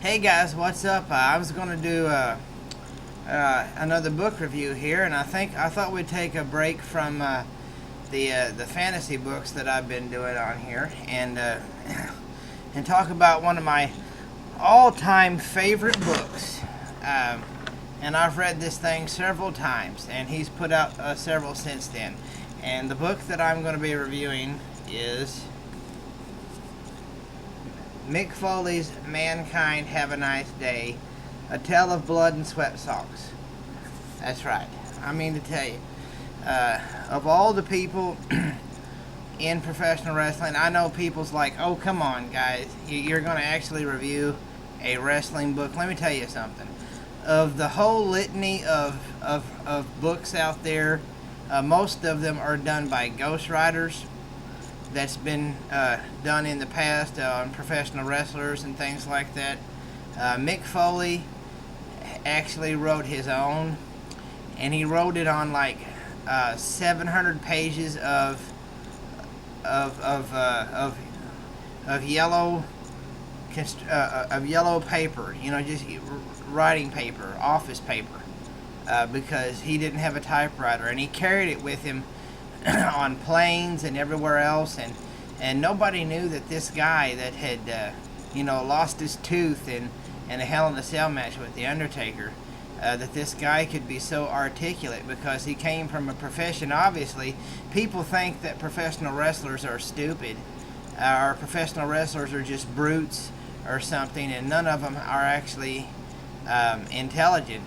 Hey guys, what's up? I was going to do another book review here, and I thought we'd take a break from the fantasy books that I've been doing on here, and and talk about one of my all-time favorite books. And I've read this thing several times, and he's put out several since then. And the book that I'm going to be reviewing is Mick Foley's Mankind Have a Nice Day, A Tale of Blood and Sweatsocks. That's right. I mean to tell you, of all the people in professional wrestling, I know people's like, oh, come on, guys, you're going to actually review a wrestling book. Let me tell you something. Of the whole litany of books out there, most of them are done by ghostwriters. That's been done in the past on professional wrestlers and things like that. Mick Foley actually wrote his own, and he wrote it on like 700 pages of yellow paper. You know, just writing paper, office paper, because he didn't have a typewriter, and he carried it with him on planes and everywhere else, and nobody knew that this guy that had lost his tooth in a Hell in a Cell match with the Undertaker, that this guy could be so articulate, because he came from a profession. Obviously, people think that professional wrestlers are stupid, or professional wrestlers are just brutes or something, and none of them are actually intelligent.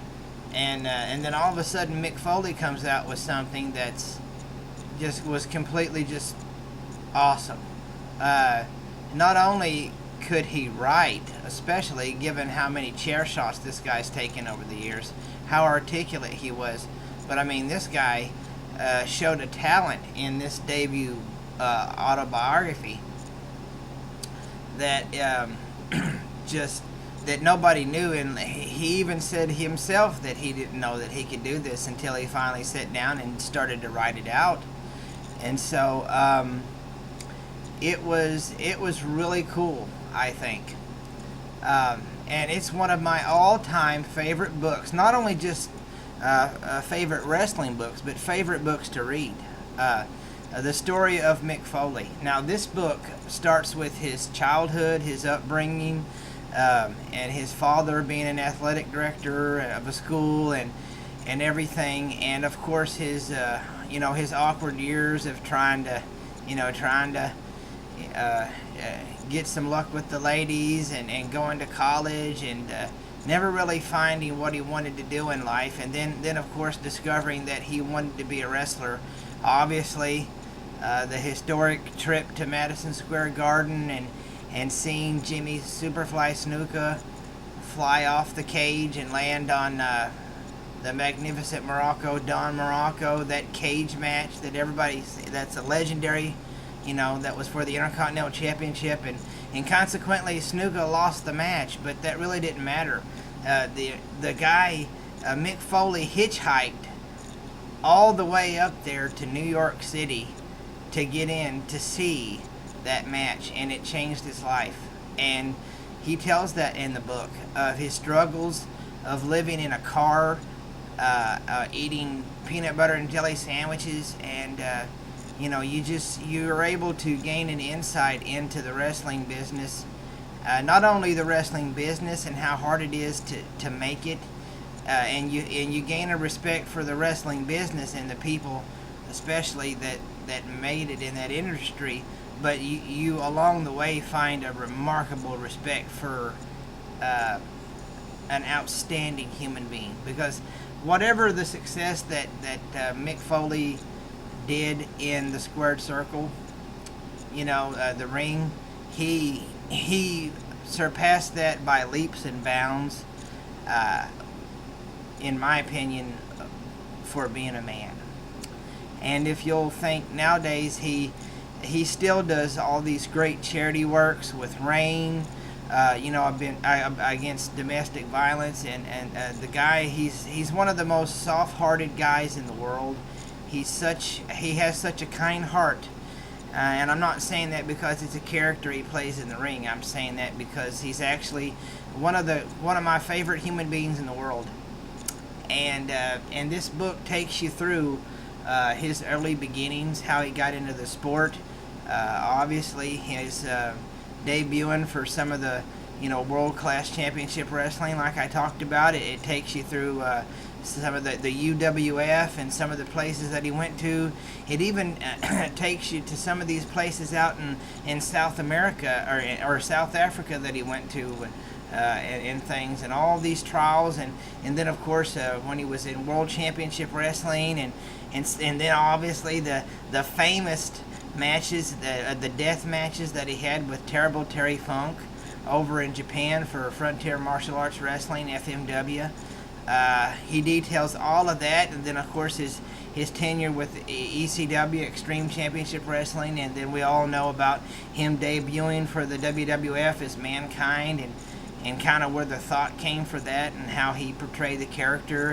And then all of a sudden Mick Foley comes out with something that's was completely just awesome. Not only could he write, especially given how many chair shots this guy's taken over the years, how articulate he was, but I mean, this guy showed a talent in this debut autobiography that just that nobody knew, and he even said himself that he didn't know that he could do this until he finally sat down and started to write it out. And so it was really cool, I think, and it's one of my all-time favorite books. Not only just favorite wrestling books, but favorite books to read. The story of Mick Foley. Now, this book starts with his childhood, his upbringing, and his father being an athletic director of a school, and everything, and of course his his awkward years of trying to get some luck with the ladies, and going to college, and never really finding what he wanted to do in life, and then of course discovering that he wanted to be a wrestler. Obviously, the historic trip to Madison Square Garden, and seeing Jimmy Superfly Snuka fly off the cage and land on the magnificent Don Morocco, that cage match that that's a legendary, that was for the Intercontinental Championship, and consequently Snuka lost the match, but that really didn't matter. The guy, Mick Foley, hitchhiked all the way up there to New York City to get in to see that match, and it changed his life. And he tells that in the book, of his struggles of living in a car, eating peanut butter and jelly sandwiches, and you're able to gain an insight into the wrestling business, not only the wrestling business and how hard it is to make it, and you gain a respect for the wrestling business and the people especially that made it in that industry, but you along the way find a remarkable respect for an outstanding human being, because whatever the success that Mick Foley did in the squared circle, the ring, he surpassed that by leaps and bounds, in my opinion, for being a man. And if you'll think nowadays, he still does all these great charity works with RAIN. I've been against domestic violence, and the guy, he's one of the most soft-hearted guys in the world. He has such a kind heart, And I'm not saying that because it's a character he plays in the ring. I'm saying that because he's actually one of my favorite human beings in the world. And this book takes you through his early beginnings, how he got into the sport. Obviously, his debuting for some of the world-class championship wrestling, like I talked about. It takes you through some of the UWF and some of the places that he went to. It even takes you to some of these places out in South America or South Africa that he went to, and things, and all these trials, and then of course when he was in World Championship Wrestling, and then obviously the famous matches, the death matches that he had with Terrible Terry Funk over in Japan for Frontier Martial Arts Wrestling, FMW. He details all of that, and then of course his tenure with ECW, Extreme Championship Wrestling, and then we all know about him debuting for the WWF as Mankind, and kind of where the thought came for that, and how he portrayed the character,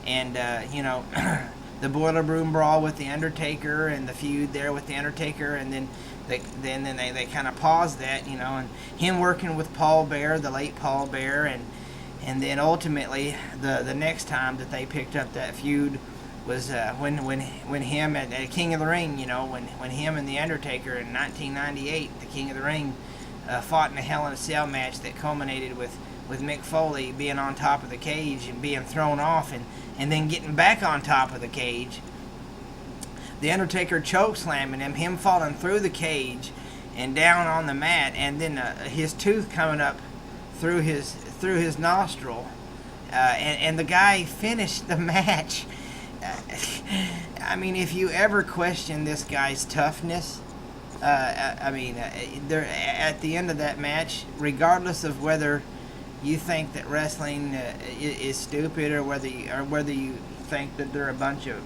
and the Boiler Room Brawl with the Undertaker, and the feud there with the Undertaker, and then they kind of paused that, and him working with Paul Bearer, the late Paul Bearer, and then ultimately the next time that they picked up that feud was when him at King of the Ring, when him and the Undertaker in 1998, the King of the Ring, fought in a Hell in a Cell match that culminated with Mick Foley being on top of the cage and being thrown off, and then getting back on top of the cage. The Undertaker chokeslamming him falling through the cage and down on the mat, and then his tooth coming up through his nostril, and the guy finished the match. I mean, if you ever question this guy's toughness, there at the end of that match, regardless of whether you think that wrestling is stupid, or whether you think that they're a bunch of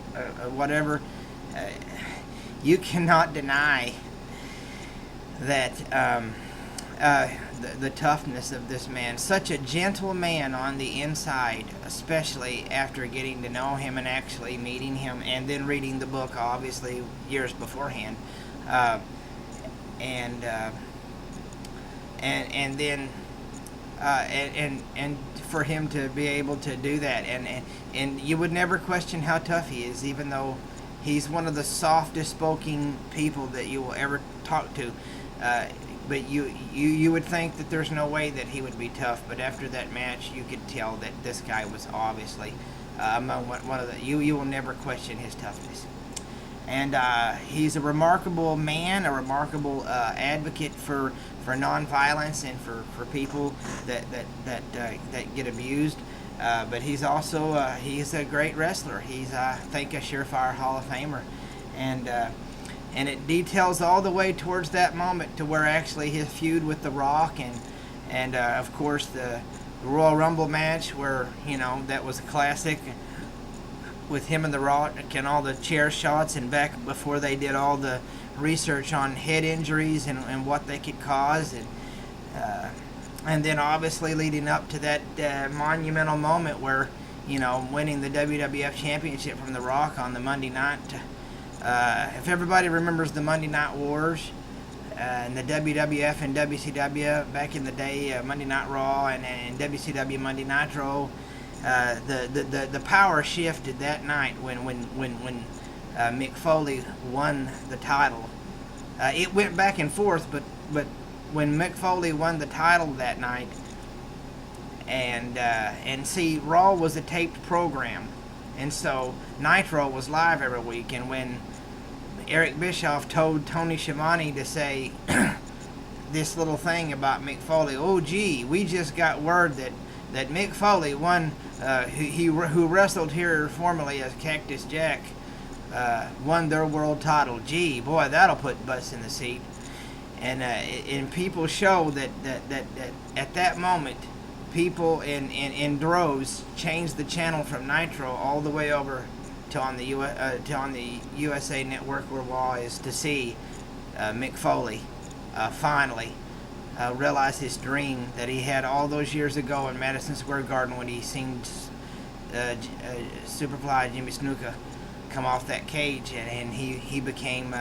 whatever, you cannot deny that the toughness of this man. Such a gentle man on the inside, especially after getting to know him and actually meeting him, and then reading the book, obviously years beforehand, and for him to be able to do that, and you would never question how tough he is, even though he's one of the softest spoken people that you will ever talk to. But you would think that there's no way that he would be tough, but after that match, you could tell that this guy was obviously among one of the. You will never question his toughness, and he's a remarkable man, a remarkable advocate for nonviolence and for people that get abused. But he's also he's a great wrestler. He's I think a surefire Hall of Famer, and it details all the way towards that moment to where actually his feud with The Rock, and of course the Royal Rumble match, where that was a classic with him and The Rock, and all the chair shots, and back before they did all the research on head injuries and what they could cause, and then obviously leading up to that monumental moment where winning the WWF Championship from The Rock on the Monday night. If everybody remembers the Monday Night Wars and the WWF and WCW back in the day, Monday Night Raw and WCW Monday Nitro, the power shifted that night when Mick Foley won the title. It went back and forth, but when Mick Foley won the title that night, and see, Raw was a taped program, and so Nitro was live every week, and when Eric Bischoff told Tony Schiavone to say this little thing about Mick Foley, oh gee, we just got word that Mick Foley won, who wrestled here formerly as Cactus Jack, won their world title. Gee, boy, that'll put butts in the seat. And people show that at that moment, people in droves changed the channel from Nitro all the way over to on the USA Network, where Raw is, to see Mick Foley finally realize his dream that he had all those years ago in Madison Square Garden when he seen Superfly Jimmy Snuka come off that cage, and he became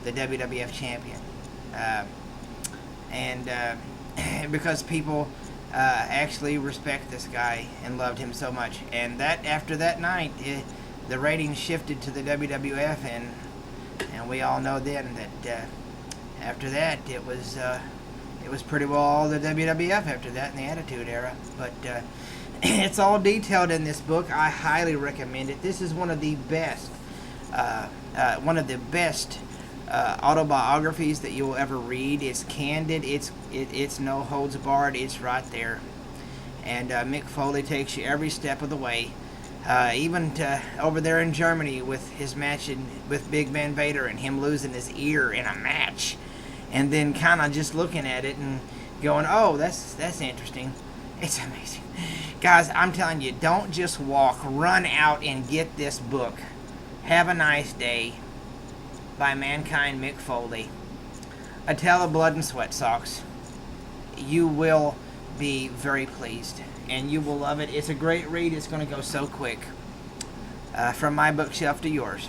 the WWF champion. And because people actually respect this guy and loved him so much. And that after that night, the ratings shifted to the WWF, and we all know then that after that it was pretty well all the WWF after that in the Attitude Era. But it's all detailed in this book. I highly recommend it. This is one of the best autobiographies that you'll ever read. It's candid. It's no holds barred. It's right there. And Mick Foley takes you every step of the way, even to over there in Germany with his match with Big Van Vader and him losing his ear in a match, and then kind of just looking at it and going, "Oh, that's interesting." It's amazing, guys. I'm telling you, don't just walk. Run out and get this book. Have a Nice Day by Mankind Mick Foley. A Tale of Blood and Sweatsocks. You will be very pleased, and you will love it. It's a great read. It's going to go so quick. From my bookshelf to yours.